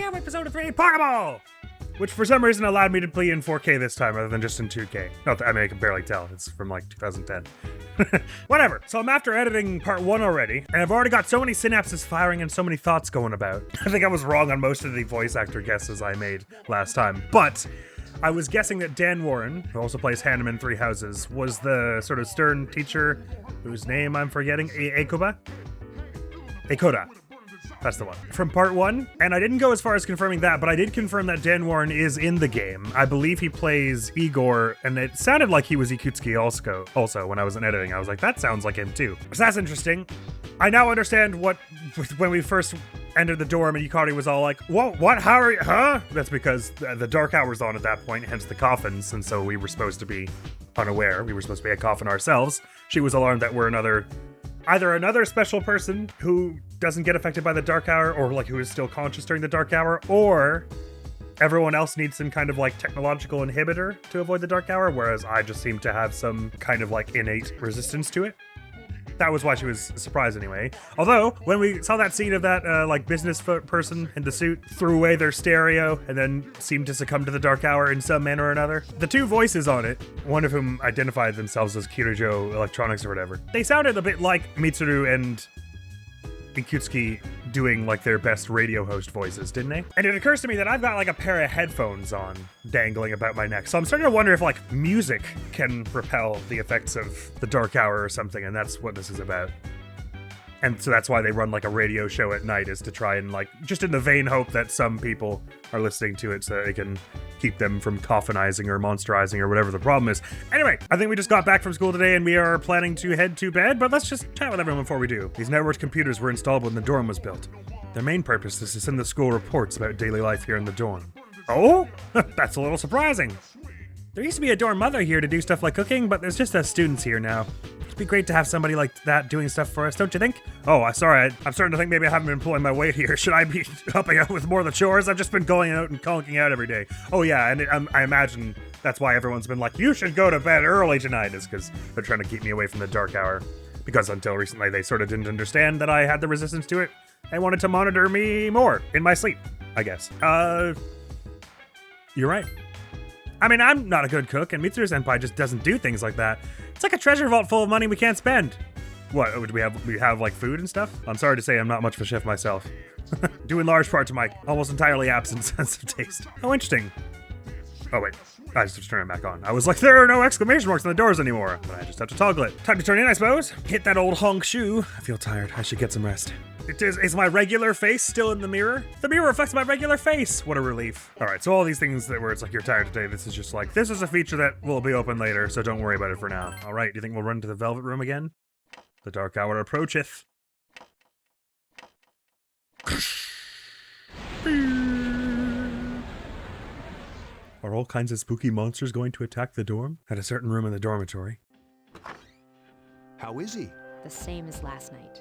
have episode 3 Pokeball! Which for some reason allowed me to play in 4K this time rather than just in 2K. I mean, I can barely tell. It's from like 2010. Whatever. So I'm after editing part 1 already, and I've already got so many synapses firing and so many thoughts going about. I think I was wrong on most of the voice actor guesses I made last time, but I was guessing that Dan Warren, who also plays Hanneman in Three Houses, was the sort of stern teacher whose name I'm forgetting. Akoda? That's the one. From part 1. And I didn't go as far as confirming that, but I did confirm that Dan Warren is in the game. I believe he plays Igor, and it sounded like he was Ikutsuki also when I was in editing. I was like, that sounds like him too. So that's interesting. I now understand when we first entered the dorm and Yukari was all like, whoa, what, how are you, huh? That's because the dark hour's on at that point, hence the coffins, and so we were supposed to be unaware. We were supposed to be a coffin ourselves. She was alarmed that we're either another special person who doesn't get affected by the dark hour, or like who is still conscious during the dark hour, or everyone else needs some kind of like technological inhibitor to avoid the dark hour, whereas I just seem to have some kind of like innate resistance to it. That was why she was surprised anyway. Although, when we saw that scene of that like business person in the suit threw away their stereo and then seemed to succumb to the dark hour in some manner or another, the two voices on it, one of whom identified themselves as Kirijo Electronics or whatever, they sounded a bit like Mitsuru and Ikutsuki doing like their best radio host voices, didn't they? And it occurs to me that I've got like a pair of headphones on dangling about my neck. So I'm starting to wonder if like music can repel the effects of the dark hour or something, and that's what this is about. And so that's why they run like a radio show at night, is to try and like, just in the vain hope that some people are listening to it so they can keep them from coffinizing or monsterizing or whatever the problem is. Anyway, I think we just got back from school today and we are planning to head to bed, but let's just chat with everyone before we do. These networked computers were installed when the dorm was built. Their main purpose is to send the school reports about daily life here in the dorm. Oh? That's a little surprising. There used to be a dorm mother here to do stuff like cooking, but there's just us students here now. It'd be great to have somebody like that doing stuff for us, don't you think? Oh, sorry, I'm starting to think maybe I haven't been pulling my weight here. Should I be helping out with more of the chores? I've just been going out and conking out every day. Oh yeah, and I imagine that's why everyone's been like, you should go to bed early tonight, is because they're trying to keep me away from the dark hour. Because until recently, they sort of didn't understand that I had the resistance to it. They wanted to monitor me more in my sleep, I guess. You're right. I mean, I'm not a good cook, and Mitsuru-senpai just doesn't do things like that. It's like a treasure vault full of money we can't spend. What, do we have like food and stuff? I'm sorry to say I'm not much of a chef myself. Due in large part to my almost entirely absent sense of taste. Oh, interesting. Oh, wait. I just have to turn it back on. I was like, there are no exclamation marks on the doors anymore. But I just have to toggle it. Time to turn in, I suppose. Hit that old honk shoe. I feel tired. I should get some rest. Is my regular face still in the mirror? The mirror reflects my regular face. What a relief. All right, so all these things where it's like you're tired today, this is just like, this is a feature that will be open later, so don't worry about it for now. All right, do you think we'll run to the Velvet Room again? The dark hour approacheth. Are all kinds of spooky monsters going to attack the dorm? At a certain room in the dormitory. How is he? The same as last night.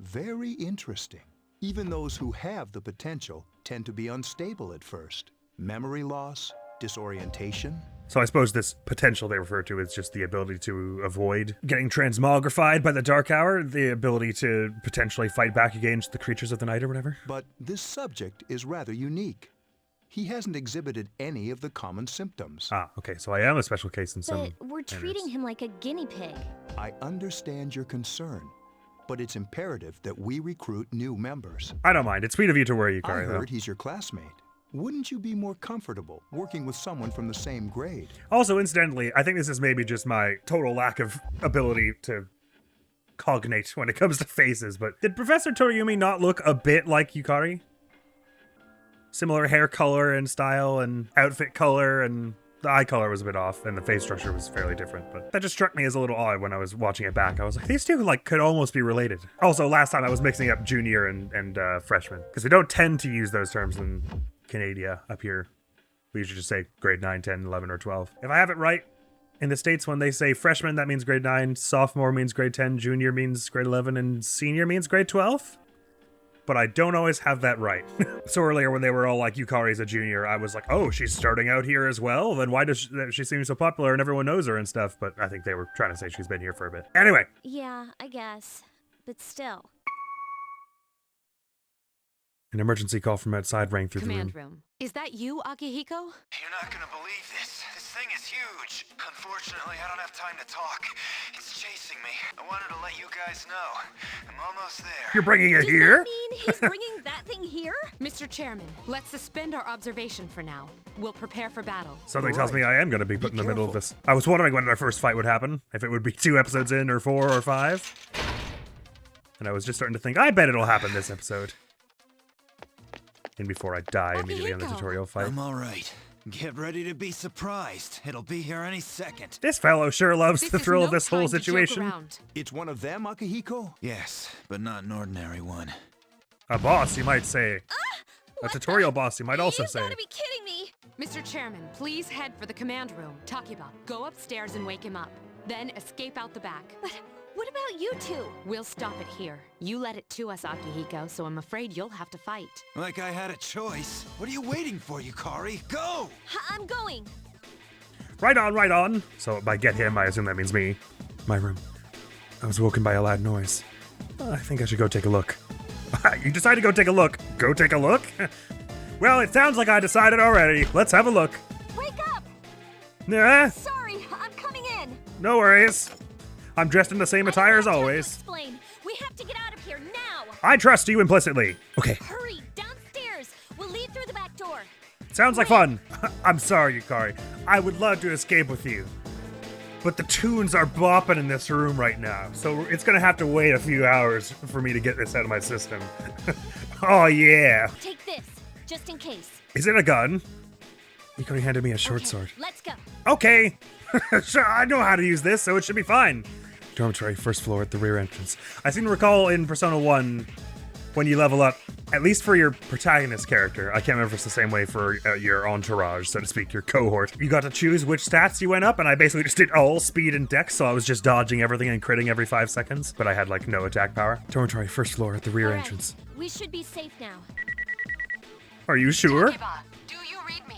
Very interesting. Even those who have the potential tend to be unstable at first. Memory loss, disorientation. So I suppose this potential they refer to is just the ability to avoid getting transmogrified by the dark hour, the ability to potentially fight back against the creatures of the night or whatever. But this subject is rather unique. He hasn't exhibited any of the common symptoms. Ah, okay, so I am a special case in some But we're treating him like a guinea pig. I understand your concern, but it's imperative that we recruit new members. I don't mind. It's sweet of you to worry, I Yukari, though. heard he's your classmate. Wouldn't you be more comfortable working with someone from the same grade? Also, incidentally, I think this is maybe just my total lack of ability to cognate when it comes to faces, but did Professor Toriumi not look a bit like Yukari? Similar hair color and style and outfit color, and the eye color was a bit off, and the face structure was fairly different, but that just struck me as a little odd when I was watching it back. I was like, these two like could almost be related. Also, last time I was mixing up junior and freshman, because we don't tend to use those terms in Canada up here. We usually just say grade 9, 10, 11, or 12. If I have it right, in the States when they say freshman, that means grade 9, sophomore means grade 10, junior means grade 11, and senior means grade 12? But I don't always have that right. So earlier when they were all like, Yukari's a junior, I was like, oh, she's starting out here as well? Then why does she seem so popular and everyone knows her and stuff? But I think they were trying to say she's been here for a bit. Anyway. Yeah, I guess. But still. An emergency call from outside rang through the room. Command room. Is that you, Akihiko? You're not gonna believe this. This thing is huge. Unfortunately, I don't have time to talk. It's chasing me. I wanted to let you guys know. I'm almost there. You're bringing it Does here? that mean he's bringing that thing here? Mr. Chairman, let's suspend our observation for now. We'll prepare for battle. Something tells me I am going to be put in the middle of this. I was wondering when our first fight would happen. If it would be 2 episodes in, or 4, or 5. And I was just starting to think, I bet it'll happen this episode. And before I die immediately on the tutorial fight. I'm alright. Get ready to be surprised. It'll be here any second. This fellow sure loves the is thrill no of this whole time to joke situation. around. It's one of them, Akihiko? Yes, but not an ordinary one. A boss, you might say. A tutorial boss, you might also You've say. gotta be kidding me! Mr. Chairman, please head for the command room. Takiba, go upstairs and wake him up. Then escape out the back. But what about you two? We'll stop it here. You led it to us, Akihiko, so I'm afraid you'll have to fight. Like I had a choice. What are you waiting for, Yukari? Go! I'm going. Right on, right on. So by get him, I assume that means me. My room. I was woken by a loud noise. I think I should go take a look. You decide to go take a look. Go take a look? Well, it sounds like I decided already. Let's have a look. Wake up! Nah, Sorry, I'm coming in. no worries. I'm dressed in the same attire as I don't have time to always. explain. We have to get out of here now. I trust you implicitly. Okay, Hurry, downstairs. We'll leave through the back door. sounds like fun. I'm sorry, Yukari. I would love to escape with you. But the tunes are bopping in this room right now, so it's gonna have to wait a few hours for me to get this out of my system. Oh yeah. Take this, just in case. Is it a gun? Yukari handed me a short Okay, sword. Let's go. Okay. Sure, I know how to use this, so it should be fine. Dormitory, first floor at the rear entrance. I seem to recall in Persona 1, when you level up, at least for your protagonist character, I can't remember if it's the same way for your entourage, so to speak, your cohort. You got to choose which stats you went up, and I basically just did all speed and dex, so I was just dodging everything and critting every 5 seconds, but I had, like, no attack power. Dormitory, first floor at the rear All right, entrance. we should be safe now. Are you sure? Takiba, do you read me?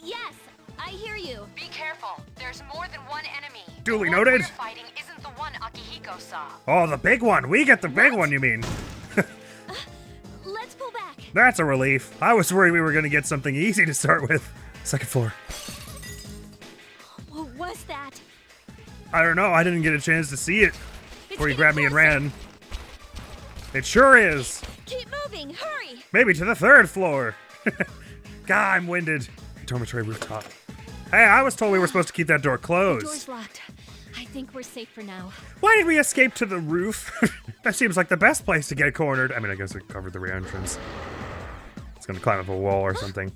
Yes, I hear you. Be careful. There's more than one enemy. Duly The one noted. we're fighting isn't the one Akihiko saw. Oh, the big one. We get the big one, you mean? Let's pull back. That's a relief. I was worried we were going to get something easy to start with. Second floor. What was that? I don't know. I didn't get a chance to see it before you getting grabbed me and closer. ran. It sure is. Keep moving, hurry. Maybe to the 3rd floor. God, I'm winded. Dormitory rooftop. Hey, I was told we were supposed to keep that door closed. Door's locked. I think we're safe for now. Why did we escape to the roof? That seems like the best place to get cornered. I mean, I guess it covered the rear entrance. It's gonna climb up a wall or something.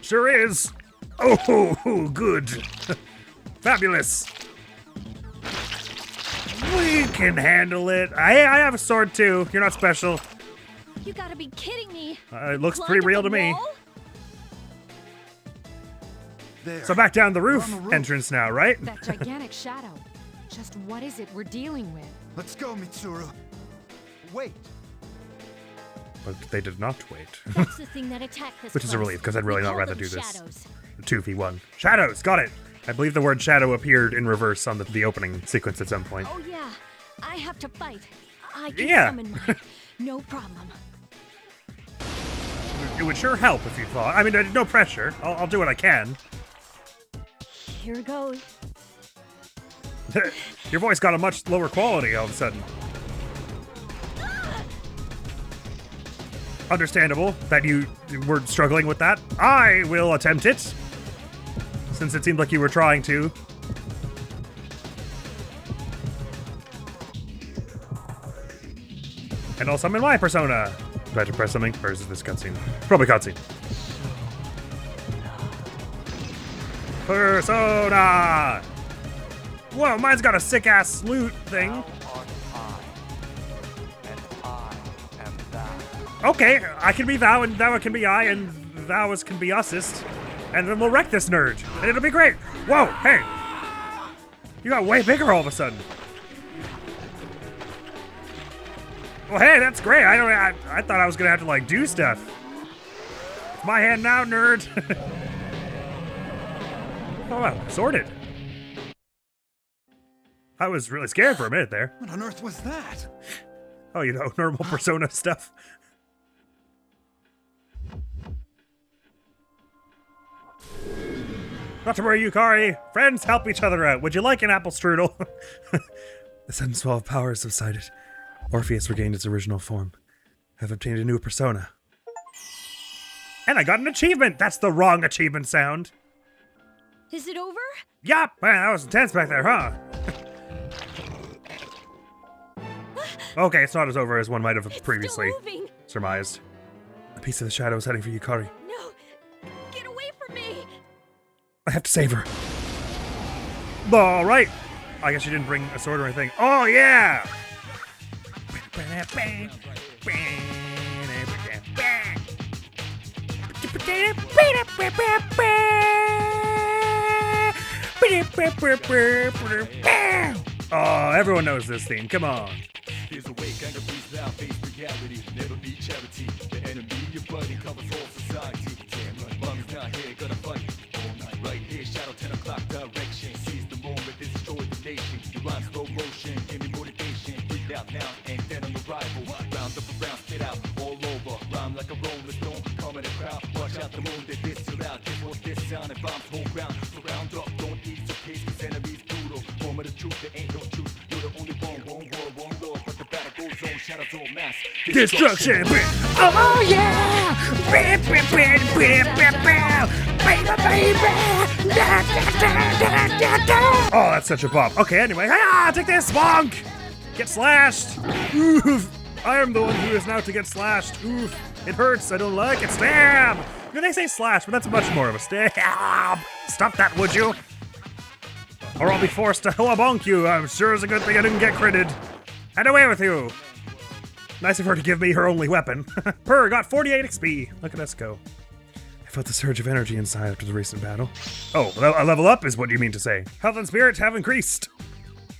Sure is. Oh, good. Fabulous. We can handle it. I have a sword too. You're not special. You gotta be kidding me. It looks Climb pretty up real the to me. wall? There. So back down the We're roof on the roof. entrance now, right? That gigantic shadow. Just what is it we're dealing with? Let's go, Mitsuru. Wait. But they did not wait. That's the thing that attacked this Which is a place. relief, 'cause I'd really We not call rather them do this. shadows. 2v1. Shadows, got it. I believe the word shadow appeared in reverse on the opening sequence at some point. Oh yeah, I have to fight. I can Yeah. summon one. No problem. It would sure help if you thought. I mean, no pressure. I'll do what I can. Here goes. Your voice got a much lower quality all of a sudden. Understandable that you were struggling with that. I will attempt it, since it seemed like you were trying to. And I'll summon my persona. Do I have to press something? Or is this cutscene? Probably cutscene. Persona! Whoa, mine's got a sick-ass loot thing. Okay, I can be thou, and thou can be I, and thou can be usest. And then we'll wreck this nerd, and it'll be great. Whoa, hey! You got way bigger all of a sudden. Well, hey, that's great. I thought I was gonna have to, like, do stuff. It's my hand now, nerd. Oh, wow, sorted. I was really scared for a minute there. What on earth was that? Oh, you know, normal Persona stuff. Not to worry, Yukari. Friends help each other out. Would you like an apple strudel? The sudden swell of power has subsided. Orpheus regained its original form. I've obtained a new persona. And I got an achievement! That's the wrong achievement sound. Is it over? Yup! Man, that was intense back there, huh? Okay, it's not as over as one might have previously Still moving. surmised. A piece of the shadow is heading for Yukari. No, get away from me. I have to save her. All right. I guess you didn't bring a sword or anything. Oh, yeah! Oh, everyone knows this theme. Come on. Here's a way, gang of beats now, face reality. Never be charity. The enemy, your buddy, covers all society. Damn right, mommy's not here, gonna fight all night. Right here, shadow 10 o'clock direction. Seize the moment, destroy the nation. You rhyme slow motion, give me motivation. Breathe out now, and then on arrival. Round up around, spit out, all over. Rhyme like a rolling stone, come in the crowd. Watch out the moon, they diss you out. This was this sound, and bombs hold ground. Surround up, don't ease your pace, cause enemies brutal. Form of the truth, there ain't no truth. You're the only one world, one Lord. But the battle goes on, shadows all mass. Destruction! Oh, yeah! Oh, that's such a bop. Okay, anyway. Take this, bonk! Get slashed! Oof! I am the one who is now to get slashed. Oof! It hurts, I don't like it. Stab! No, they say slash, but that's much more of a stab. Stop that, would you? Or I'll be forced to bonk you. I'm sure it's a good thing I didn't get critted. And away with you! Nice of her to give me her only weapon. Purr got 48 XP. Look at us go. I felt the surge of energy inside after the recent battle. Oh, a level up is what you mean to say. Health and spirit have increased.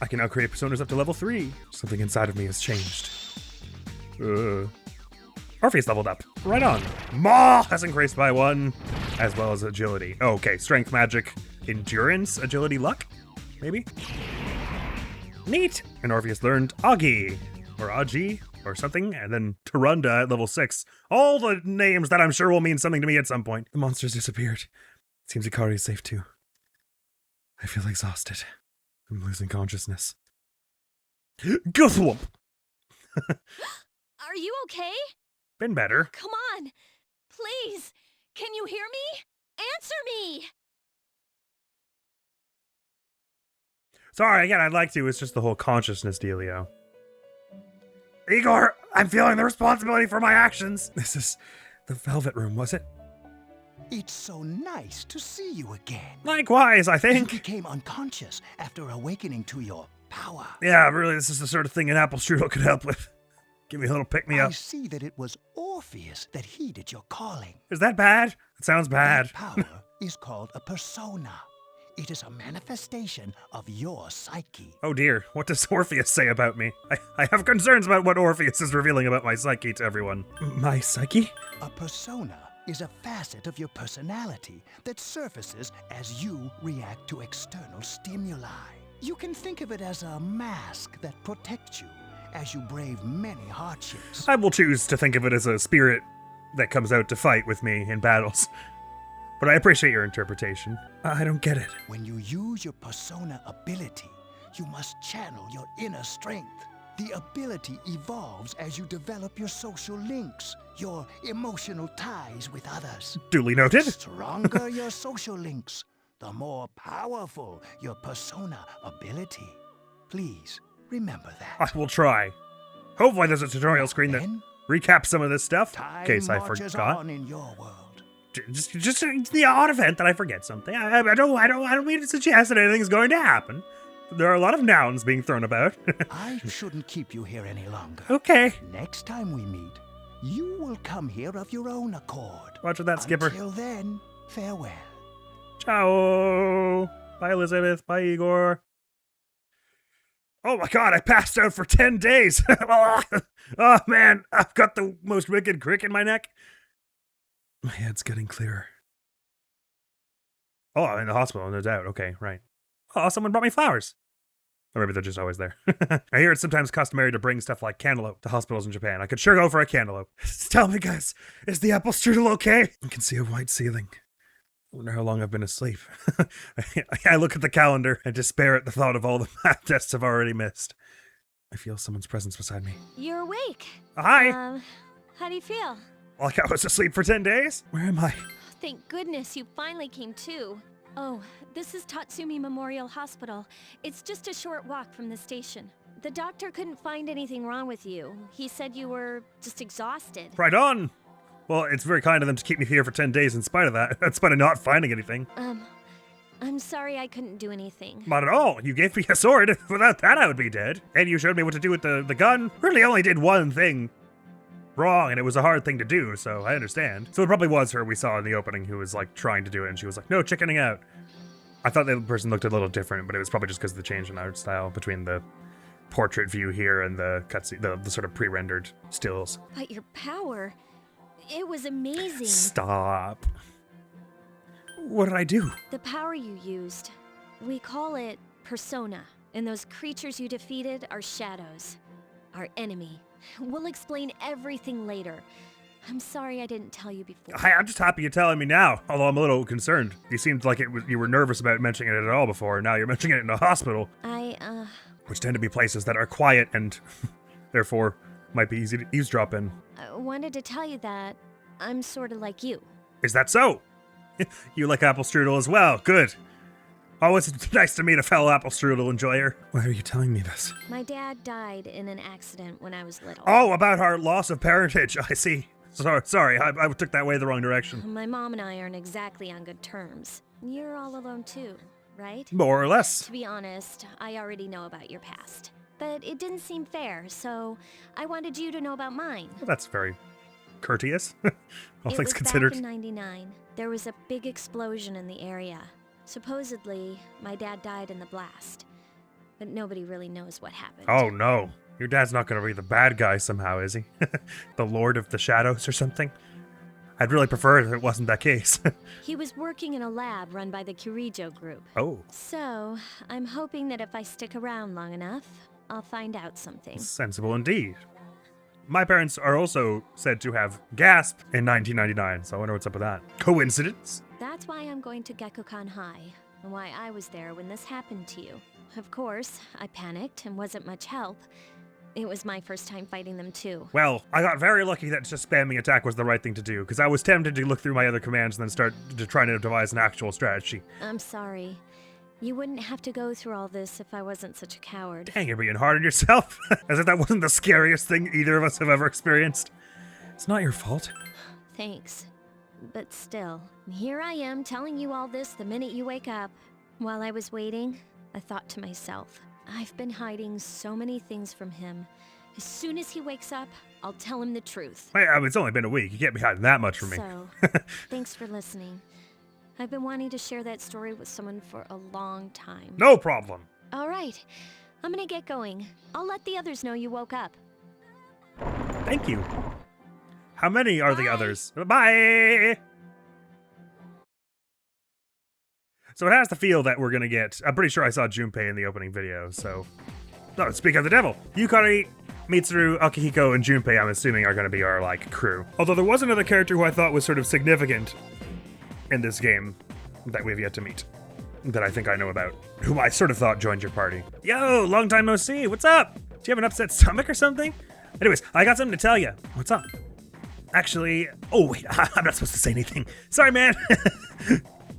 I can now create personas up to level 3. Something inside of me has changed. Orpheus leveled up. Right on. Maw has increased by 1, as well as agility. Oh, okay, strength, magic, endurance, agility, luck? Maybe? Neat! And Orpheus learned Agi, or Agi, or something, and then Tarunda at level 6. All the names that I'm sure will mean something to me at some point. The monsters disappeared. Seems Ikari is safe too. I feel exhausted. I'm losing consciousness. Gothwump! Are you okay? Been better. Come on. Please. Can you hear me? Answer me. Sorry, again, I'd like to. It's just the whole consciousness dealio. Igor, I'm feeling the responsibility for my actions. This is the Velvet Room, was it? It's so nice to see you again. Likewise, I You think. became unconscious after awakening to your power. Yeah, really, this is the sort of thing an apple strudel could help with. Give me a little I pick-me-up. see that it was Orpheus that heeded your calling. Is that bad? It sounds bad. That power is called a persona. It is a manifestation of your psyche. Oh dear, what does Orpheus say about me? I have concerns about what Orpheus is revealing about my psyche to everyone. My psyche? A persona is a facet of your personality that surfaces as you react to external stimuli. You can think of it as a mask that protects you as you brave many hardships. I will choose to think of it as a spirit that comes out to fight with me in battles. But I appreciate your interpretation. I don't get it. When you use your persona ability, you must channel your inner strength. The ability evolves as you develop your social links, your emotional ties with others. Duly noted. The stronger your social links, the more powerful your persona ability. Please remember that. I will try. Hopefully there's a tutorial screen that Then, recaps some of this stuff, in time case I marches forgot. on in your world. Just the odd event that I forget something. I don't mean to suggest that anything's going to happen. There are a lot of nouns being thrown about. I shouldn't keep you here any longer. Okay. Next time we meet, you will come here of your own accord. Roger that, Skipper. Until then, farewell. Ciao. Bye, Elizabeth. Bye, Igor. Oh my god, I passed out for 10 days. Oh man, I've got the most wicked crick in my neck. My head's getting clearer. Oh, I'm in the hospital, no doubt. Okay, right. Oh, someone brought me flowers. Or maybe they're just always there. I hear it's sometimes customary to bring stuff like cantaloupe to hospitals in Japan. I could sure go for a cantaloupe. Tell me, guys, is the apple strudel okay? I can see a white ceiling. I wonder how long I've been asleep. I look at the calendar and despair at the thought of all the math tests I've already missed. I feel someone's presence beside me. You're awake. Hi! How do you feel? Like I was asleep for 10 days? Where am I? Thank goodness you finally came to. Oh, this is Tatsumi Memorial Hospital. It's just a short walk from the station. The doctor couldn't find anything wrong with you. He said you were just exhausted. Right on! Well, it's very kind of them to keep me here for 10 days in spite of that. In spite of not finding anything. I'm sorry I couldn't do anything. Not at all. You gave me a sword. Without that, I would be dead. And you showed me what to do with the gun. Really only did one thing wrong, and it was a hard thing to do, so I understand. So it probably was her we saw in the opening who was, like, trying to do it, and she was like, no, chickening out. I thought the person looked a little different, but it was probably just because of the change in art style between the portrait view here and the cutscene, the sort of pre-rendered stills. But your power, it was amazing. Stop. What did I do? The power you used, we call it persona. And those creatures you defeated are shadows. Our enemy. We'll explain everything later. I'm sorry I didn't tell you before. I'm just happy you're telling me now, although I'm a little concerned. You seemed like you were nervous about mentioning it at all before, and now you're mentioning it in a hospital. Which tend to be places that are quiet and therefore might be easy to eavesdrop in. I wanted to tell you that I'm sort of like you. Is that so? You like apple strudel as well. Good. Always nice to meet a fellow apple strudel enjoyer. Why are you telling me this? My dad died in an accident when I was little. Oh, about our loss of parentage. I see. Sorry, I took that way the wrong direction. My mom and I aren't exactly on good terms. You're all alone too, right? More or less. To be honest, I already know about your past. But it didn't seem fair, so I wanted you to know about mine. Well, that's very courteous, all things considered. Back in '99. There was a big explosion in the area. Supposedly, my dad died in the blast. But nobody really knows what happened. Oh no. Your dad's not going to be the bad guy somehow, is he? The Lord of the Shadows or something? I'd really prefer if it wasn't that case. He was working in a lab run by the Kirijo group. Oh. So, I'm hoping that if I stick around long enough, I'll find out something. Sensible indeed. My parents are also said to have gasped in 1999, so I wonder what's up with that. Coincidence? That's why I'm going to Gekukan High, and why I was there when this happened to you. Of course, I panicked and wasn't much help. It was my first time fighting them too. Well, I got very lucky that just spamming attack was the right thing to do, because I was tempted to look through my other commands and then start to try to devise an actual strategy. I'm sorry. You wouldn't have to go through all this if I wasn't such a coward. Dang, you're being hard on yourself. As if that wasn't the scariest thing either of us have ever experienced. It's not your fault. Thanks. But still, here I am telling you all this the minute you wake up. While I was waiting, I thought to myself, I've been hiding so many things from him. As soon as he wakes up, I'll tell him the truth. Wait, it's only been a week. You can't be hiding that much from me. So, thanks for listening. I've been wanting to share that story with someone for a long time. No problem. All right. I'm gonna get going. I'll let the others know you woke up. Thank you. How many are the others? Bye! So it has the feel that we're gonna get... I'm pretty sure I saw Junpei in the opening video, so... No, speak of the devil. Yukari, Mitsuru, Akihiko, and Junpei, I'm assuming, are gonna be our, like, crew. Although there was another character who I thought was sort of significant in this game that we've yet to meet, that I think I know about, whom I sort of thought joined your party. Yo, long time no see, what's up? Do you have an upset stomach or something? Anyways, I got something to tell you. What's up? Actually, oh wait, I'm not supposed to say anything. Sorry, man.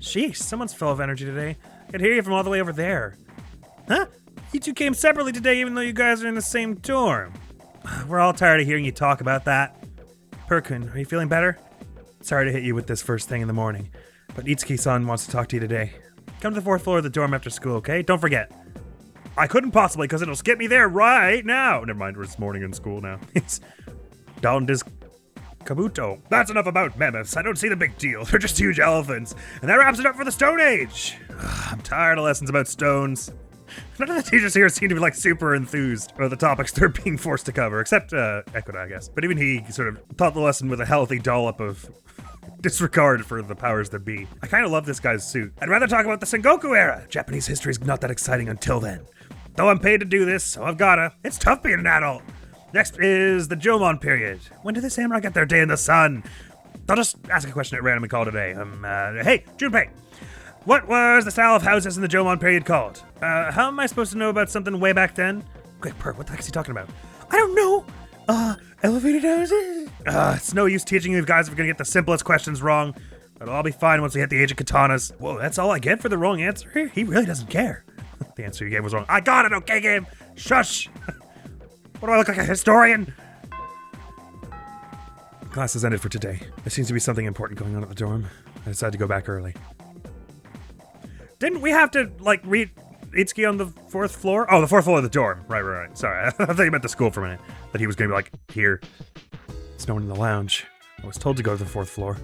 Sheesh, someone's full of energy today. I could hear you from all the way over there. Huh? You two came separately today even though you guys are in the same dorm. We're all tired of hearing you talk about that. Perkun, are you feeling better? Sorry to hit you with this first thing in the morning, but Itsuki-san wants to talk to you today. Come to the 4th floor of the dorm after school, okay? Don't forget. I couldn't possibly, because it'll skip me there right now. Never mind, it's morning in school now. It's down this Kabuto. That's enough about mammoths. I don't see the big deal. They're just huge elephants. And that wraps it up for the Stone Age. I'm tired of lessons about stones. None of the teachers here seem to be like super enthused about the topics they're being forced to cover, except Ekoda, I guess. But even he sort of taught the lesson with a healthy dollop of disregard for the powers that be. I kind of love this guy's suit. I'd rather talk about the Sengoku era. Japanese history's not that exciting until then. Though I'm paid to do this, so I've gotta. It's tough being an adult. Next is the Jomon period. When did the samurai get their day in the sun? I'll just ask a question at random and call it a day. Hey, Junpei, what was the style of houses in the Jomon period called? How am I supposed to know about something way back then? Quick, Per, what the heck is he talking about? I don't know. Elevated houses? It's no use teaching you guys if we're gonna get the simplest questions wrong. It'll all be fine once we hit the age of katanas. Whoa, that's all I get for the wrong answer here? He really doesn't care. The answer you gave was wrong. I got it, okay, game? Shush! What do I look like, a historian? Class has ended for today. There seems to be something important going on at the dorm. I decided to go back early. Didn't we have to, like, read Itsuki on the 4th floor? Oh, the 4th floor of the dorm. Right. Sorry, I thought you meant the school for a minute. That he was gonna be like, here. There's no one in the lounge. I was told to go to the 4th floor.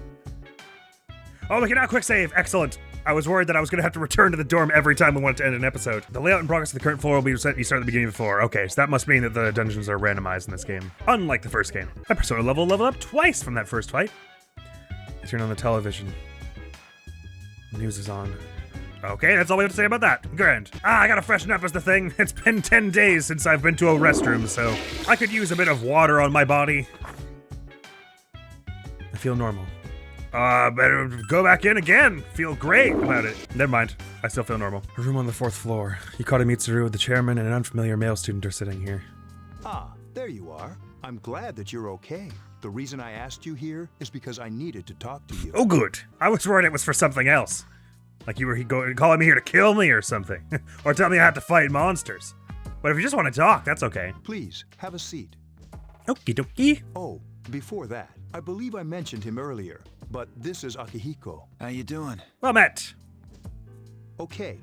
Oh, look at that, quick save. Excellent. I was worried that I was going to have to return to the dorm every time we wanted to end an episode. The layout and progress of the current floor will be set. You start at the beginning of the floor. Okay, so that must mean that the dungeons are randomized in this game. Unlike the first game. My persona leveled up twice from that first fight. I turn on the television. The news is on. Okay, that's all we have to say about that. Grand. I gotta freshen up as the thing. It's been 10 days since I've been to a restroom, so I could use a bit of water on my body. I feel normal. Better go back in again. Feel great about it. Never mind. I still feel normal. A room on the 4th floor. Yukata Mitsuru, the chairman, and an unfamiliar male student are sitting here. Ah, there you are. I'm glad that you're okay. The reason I asked you here is because I needed to talk to you. Oh, good. I was worried it was for something else. Like you were calling me here to kill me or something. Or tell me I have to fight monsters. But if you just want to talk, that's okay. Please, have a seat. Okie dokie. Oh, before that, I believe I mentioned him earlier, but this is Akihiko. How you doing? Well met. Okay,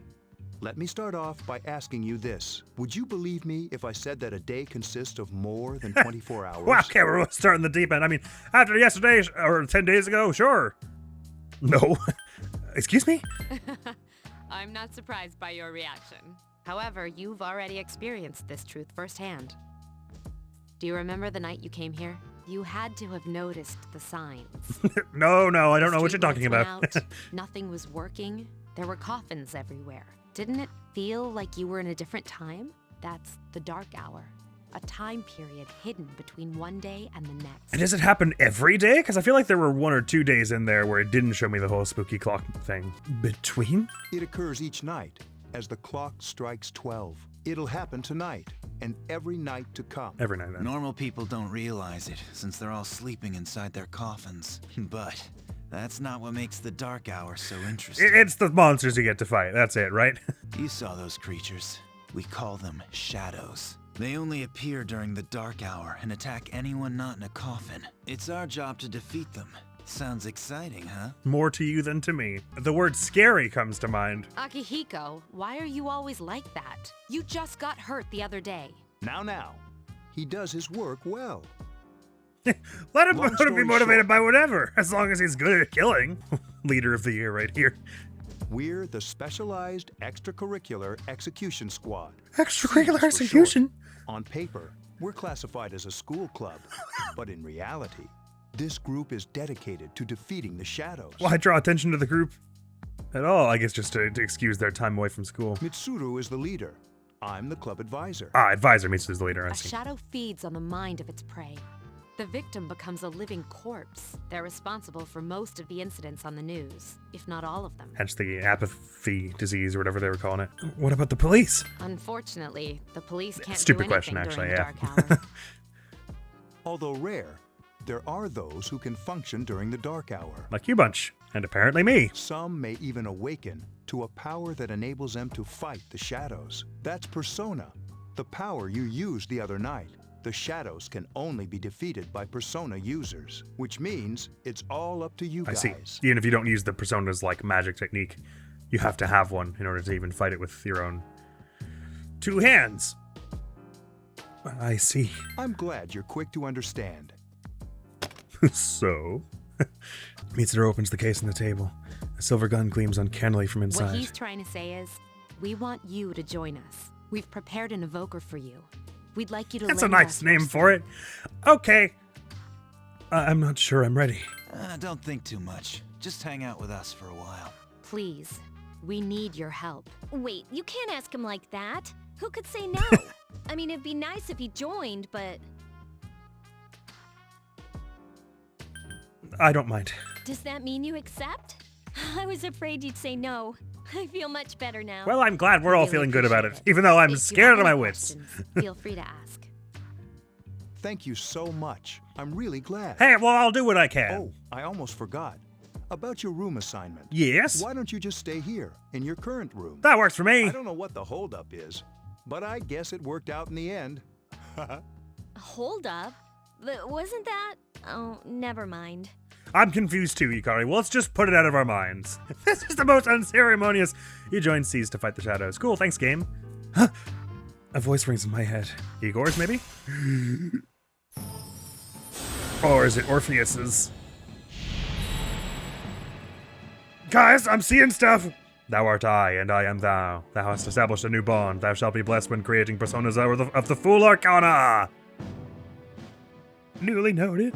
let me start off by asking you this. Would you believe me if I said that a day consists of more than 24 hours? Well, okay, we're starting the deep end. I mean, after yesterday, or 10 days ago, sure. No. Excuse me? I'm not surprised by your reaction. However, you've already experienced this truth firsthand. Do you remember the night you came here? You had to have noticed the signs. No, I don't know what you're talking about. Nothing was working. There were coffins everywhere. Didn't it feel like you were in a different time? That's the dark hour. A time period hidden between one day and the next. And does it happen every day? Because I feel like there were 1 or 2 days in there where it didn't show me the whole spooky clock thing. Between? It occurs each night as the clock strikes 12. It'll happen tonight and every night to come. Every night, then. Normal people don't realize it, since they're all sleeping inside their coffins. But that's not what makes the dark hour so interesting. It's the monsters you get to fight. That's it, right? You saw those creatures. We call them shadows. They only appear during the dark hour and attack anyone not in a coffin. It's our job to defeat them. Sounds exciting, huh? More to you than to me. The word scary comes to mind. Akihiko, why are you always like that? You just got hurt the other day. Now. He does his work well. Let him Long be story motivated short. by whatever, as long as he's good at killing. Leader of the year right here. We're the Specialized Extracurricular Execution Squad. Extracurricular SEEX for execution? short. On paper, we're classified as a school club, but in reality, this group is dedicated to defeating the shadows. Why draw attention to the group at all? I guess just to excuse their time away from school. Mitsuru is the leader. I'm the club advisor. Advisor meets the leader, I A see. shadow feeds on the mind of its prey. The victim becomes a living corpse. They're responsible for most of the incidents on the news, if not all of them. Hence the apathy disease or whatever they were calling it. What about the police? Unfortunately, the police can't Stupid do question, anything actually, during yeah. the dark hour. Although rare, there are those who can function during the dark hour. Like you bunch. And apparently me. Some may even awaken to a power that enables them to fight the shadows. That's Persona, the power you used the other night. The shadows can only be defeated by Persona users, which means it's all up to you I guys. see. Even if you don't use the Persona's like magic technique, you have to have one in order to even fight it with your own 2 hands. I see. I'm glad you're quick to understand. So? Mitsuru opens the case on the table. A silver gun gleams uncannily from inside. What he's trying to say is, we want you to join us. We've prepared an evoker for you. We'd like you to That's a lend nice us your name for it. Okay. I'm not sure I'm ready. Don't think too much. Just hang out with us for a while. Please, we need your help. Wait, you can't ask him like that. Who could say no? I mean, it'd be nice if he joined, but... I don't mind. Does that mean you accept? I was afraid you'd say no. I feel much better now. Well, I'm glad we're all Really feeling good about it, appreciate it. even though I'm If you scared have of my any wits. questions, feel free to ask. Thank you so much. I'm really glad. Hey, well, I'll do what I can. Oh, I almost forgot. About your room assignment. Yes? Why don't you just stay here, in your current room? That works for me. I don't know what the holdup is, but I guess it worked out in the end. Hold up. Wasn't that? Oh, never mind. I'm confused too, Yukari. Well, let's just put it out of our minds. This is the most unceremonious. You joined Seas to fight the shadows. Cool, thanks, game. Huh? A voice rings in my head. Igor's, maybe? Or is it Orpheus's? Guys, I'm seeing stuff! Thou art I, and I am thou. Thou hast established a new bond. Thou shalt be blessed when creating personas of the Fool Arcana! Newly noted.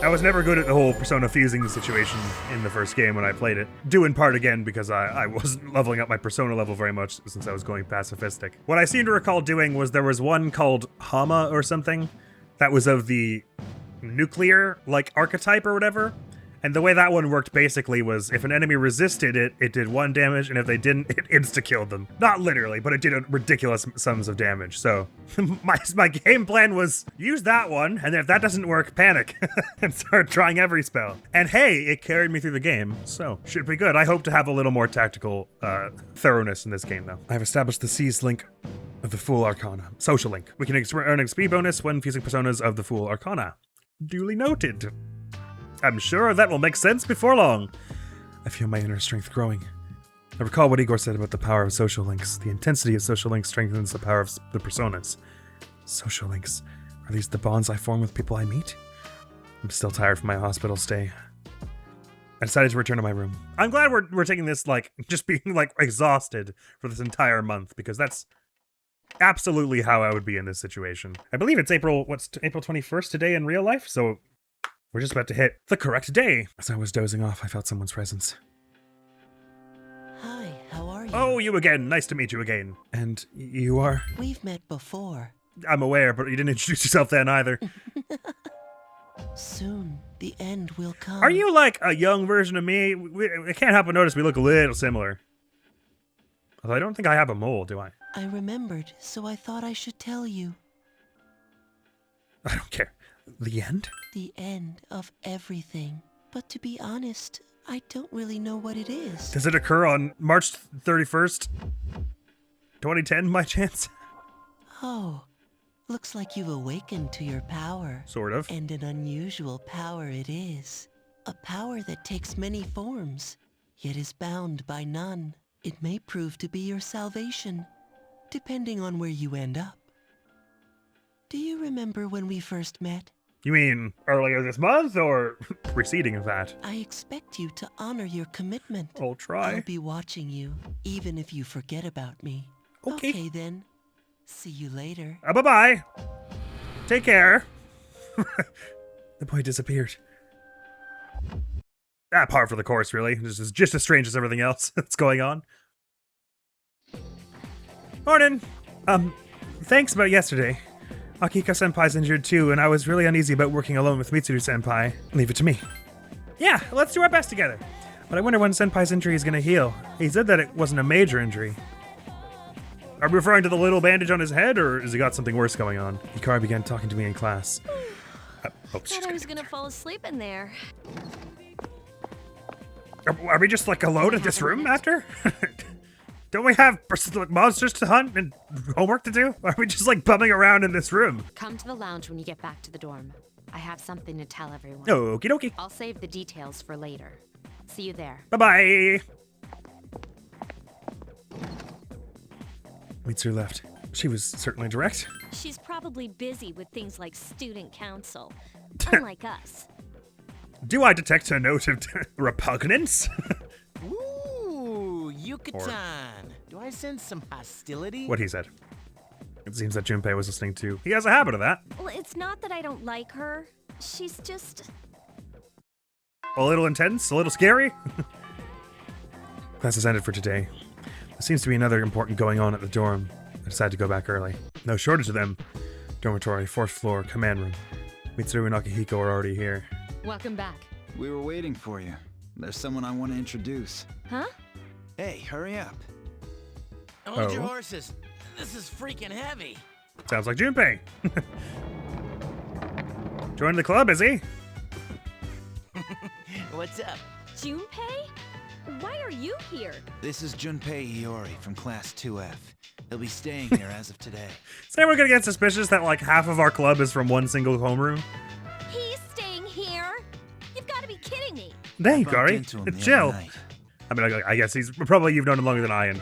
I was never good at the whole persona fusing situation in the first game when I played it. Due in part again because I wasn't leveling up my persona level very much since I was going pacifistic. What I seem to recall doing was there was one called Hama or something that was of the nuclear, like, archetype or whatever. And the way that one worked basically was if an enemy resisted it, it did 1 damage, and if they didn't, it insta-killed them. Not literally, but it did a ridiculous sums of damage. So my game plan was use that one, and if that doesn't work, panic and start trying every spell. And hey, it carried me through the game, so should be good. I hope to have a little more tactical thoroughness in this game, though. I've established the Seas link of the Fool Arcana. Social link. We can earn XP bonus when fusing personas of the Fool Arcana. Duly noted. I'm sure that will make sense before long. I feel my inner strength growing. I recall what Igor said about the power of social links. The intensity of social links strengthens the power of the personas. Social links. Are these the bonds I form with people I meet? I'm still tired from my hospital stay. I decided to return to my room. I'm glad we're taking this, like, just being, like, exhausted for this entire month, because that's absolutely how I would be in this situation. I believe it's April 21st today in real life, so we're just about to hit the correct day. As I was dozing off, I felt someone's presence. Hi, how are you? Oh, you again. Nice to meet you again. And you are? We've met before. I'm aware, but you didn't introduce yourself then either. Soon, the end will come. Are you like a young version of me? I can't help but notice we look a little similar. Although I don't think I have a mole, do I? I remembered, so I thought I should tell you. I don't care. The end? The end of everything. But to be honest, I don't really know what it is. Does it occur on March 31st, 2010, by chance? Oh, looks like you've awakened to your power. Sort of. And an unusual power it is. A power that takes many forms, yet is bound by none. It may prove to be your salvation, depending on where you end up. Do you remember when we first met? You mean earlier this month, or preceding of that? I expect you to honor your commitment. I'll try. I'll be watching you, even if you forget about me. Okay. Okay then. See you later. Bye-bye. Take care. The boy disappeared. Par for the course, really. This is just as strange as everything else that's going on. Morning. Thanks about yesterday. Akiko-senpai's injured too, and I was really uneasy about working alone with Mitsuru-senpai. Leave it to me. Yeah, let's do our best together. But I wonder when Senpai's injury is gonna heal. He said that it wasn't a major injury. Are we referring to the little bandage on his head, or has he got something worse going on? Hikari began talking to me in class. Thought I was gonna fall asleep in there. Are we just, like, alone in this room after? Don't we have monsters to hunt and homework to do? Are we just, like, bumming around in this room? Come to the lounge when you get back to the dorm. I have something to tell everyone. Okie dokie. I'll save the details for later. See you there. Bye-bye. Mitsuru left. She was certainly direct. She's probably busy with things like student council, unlike us. Do I detect a note of repugnance? Ooh, Yucatan. Do I sense some hostility? What he said. It seems that Junpei was listening to. He has a habit of that. Well, it's not that I don't like her. She's just... A little intense, a little scary. Class has ended for today. There seems to be another important going on at the dorm. I decided to go back early. No shortage of them. Dormitory, 4th floor, command room. Mitsuru and Akihiko are already here. Welcome back. We were waiting for you. There's someone I want to introduce. Huh? Hey, hurry up. Hold your horses. This is freaking heavy. Sounds like Junpei. Joining the club, is he? What's up? Junpei? Why are you here? This is Junpei Iori from Class 2F. He'll be staying here as of today. Is anyone gonna get suspicious that like half of our club is from one single homeroom? He's staying here? You've got to be kidding me. Dang, Bumped Kari. into him the Chill. other night. I mean, I guess he's probably you've known him longer than I, and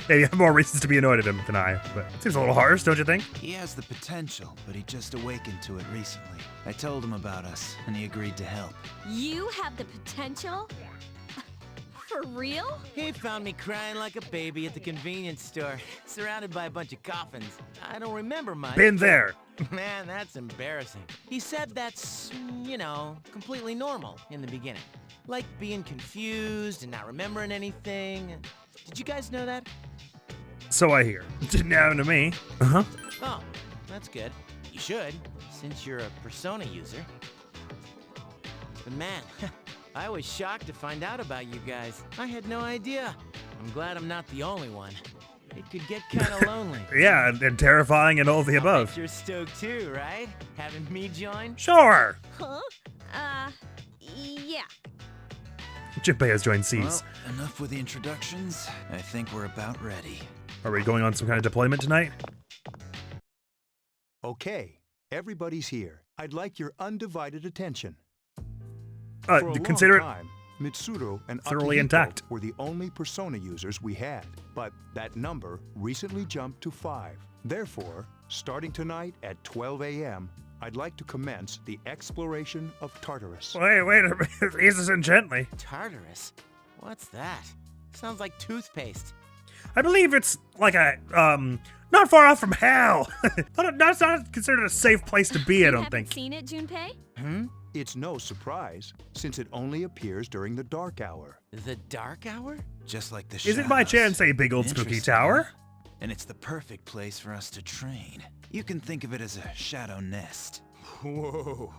maybe have more reasons to be annoyed at him than I. But it seems a little harsh, don't you think? He has the potential, but he just awakened to it recently. I told him about us, and he agreed to help. You have the potential? For real? He found me crying like a baby at the convenience store, surrounded by a bunch of coffins. I don't remember much. Been there. Man, that's embarrassing. He said that's, you know, completely normal in the beginning. Like being confused and not remembering anything. Did you guys know that? So I hear. Didn't happen to me. Uh-huh. Oh, that's good. You should, since you're a Persona user. But man, I was shocked to find out about you guys. I had no idea. I'm glad I'm not the only one. It could get kind of lonely. Yeah, and terrifying and all of the above. You're stoked too, right? Having me join? Sure. Huh? Yeah. Junpei has joined C's. Well, enough with the introductions. I think we're about ready. Are we going on some kind of deployment tonight? Okay, everybody's here. I'd like your undivided attention. For a Consider long it time, Mitsuru and thoroughly Akihiko intact. were the only Persona users we had, but that number recently jumped to 5. Therefore, starting tonight at 12 a.m., I'd like to commence the exploration of Tartarus. Wait a minute. Ease us in gently. Tartarus? What's that? Sounds like toothpaste. I believe it's like a, not far off from hell. That's not considered a safe place to be, I don't haven't think. seen it, Junpei? It's no surprise, since it only appears during the dark hour. The dark hour? Just like the Is shadows. it by chance a big old spooky Interesting, tower? huh? And it's the perfect place for us to train. You can think of it as a shadow nest. Whoa.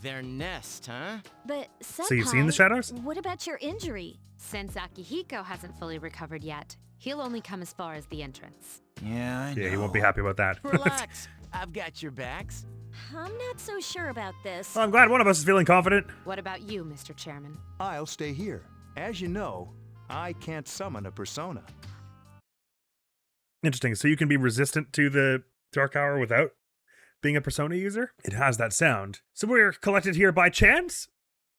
Their nest, huh? But Senpai, So you've seen the shadows? What about your injury? Since Akihiko hasn't fully recovered yet, he'll only come as far as the entrance. Yeah, I know. Yeah, he won't be happy about that. Relax. I've got your backs. I'm not so sure about this. Well, I'm glad one of us is feeling confident. What about you, Mr. Chairman? I'll stay here. As you know, I can't summon a persona. Interesting. So you can be resistant to the dark hour without being a Persona user? It has that sound. So we're collected here by chance?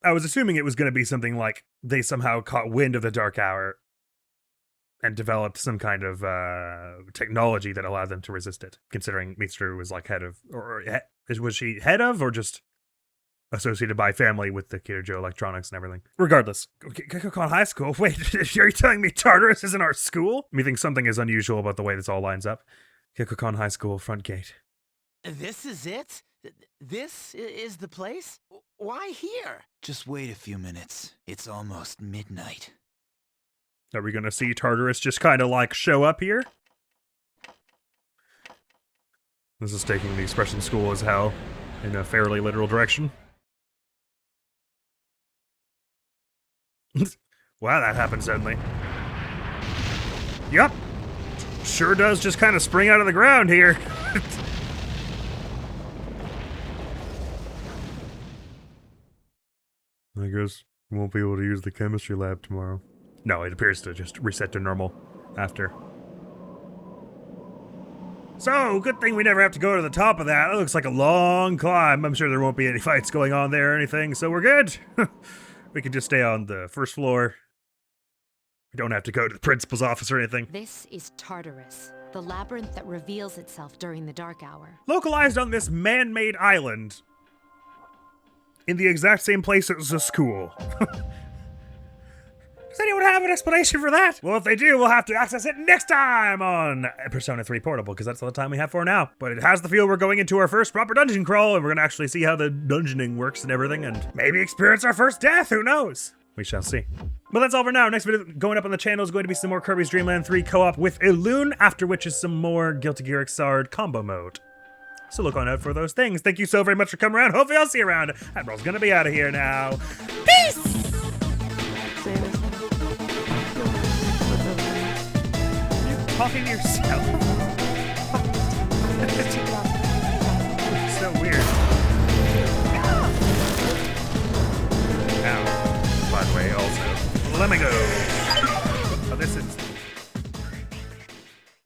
I was assuming it was going to be something like they somehow caught wind of the dark hour and developed some kind of technology that allowed them to resist it, considering Mitsuru was like head of, was she head of or just associated by family with the Kyoto Electronics and everything? Regardless, Gekkokan High School? Wait, are you telling me Tartarus isn't our school? I think something is unusual about the way this all lines up. Gekkokan High School front gate. This is it? This is the place? Why here? Just wait a few minutes. It's almost midnight. Are we going to see Tartarus just kind of like show up here? This is taking the expression school as hell in a fairly literal direction. Wow, that happened suddenly. Yup. Sure does just kind of spring out of the ground here. I guess we won't be able to use the chemistry lab tomorrow. No, it appears to just reset to normal after. So, good thing we never have to go to the top of that. It looks like a long climb. I'm sure there won't be any fights going on there or anything, so we're good. We can just stay on the first floor. We don't have to go to the principal's office or anything. This is Tartarus, the labyrinth that reveals itself during the dark hour. Localized on this man-made island. In the exact same place as the school. Does anyone have an explanation for that? Well, if they do, we'll have to access it next time on Persona 3 Portable, because that's all the time we have for now. But it has the feel we're going into our first proper dungeon crawl, and we're going to actually see how the dungeoning works and everything, and maybe experience our first death, who knows? We shall see. But that's all for now. Next video going up on the channel is going to be some more Kirby's Dream Land 3 co-op with Elune, after which is some more Guilty Gear Xrd combo mode. so look on out for those things. Thank you so very much for coming around. Hopefully I'll see you around. Admiral's gonna be out of here now. Peace! You talking to yourself? It's so weird. Ow. By the way, also, let me go. Oh, this is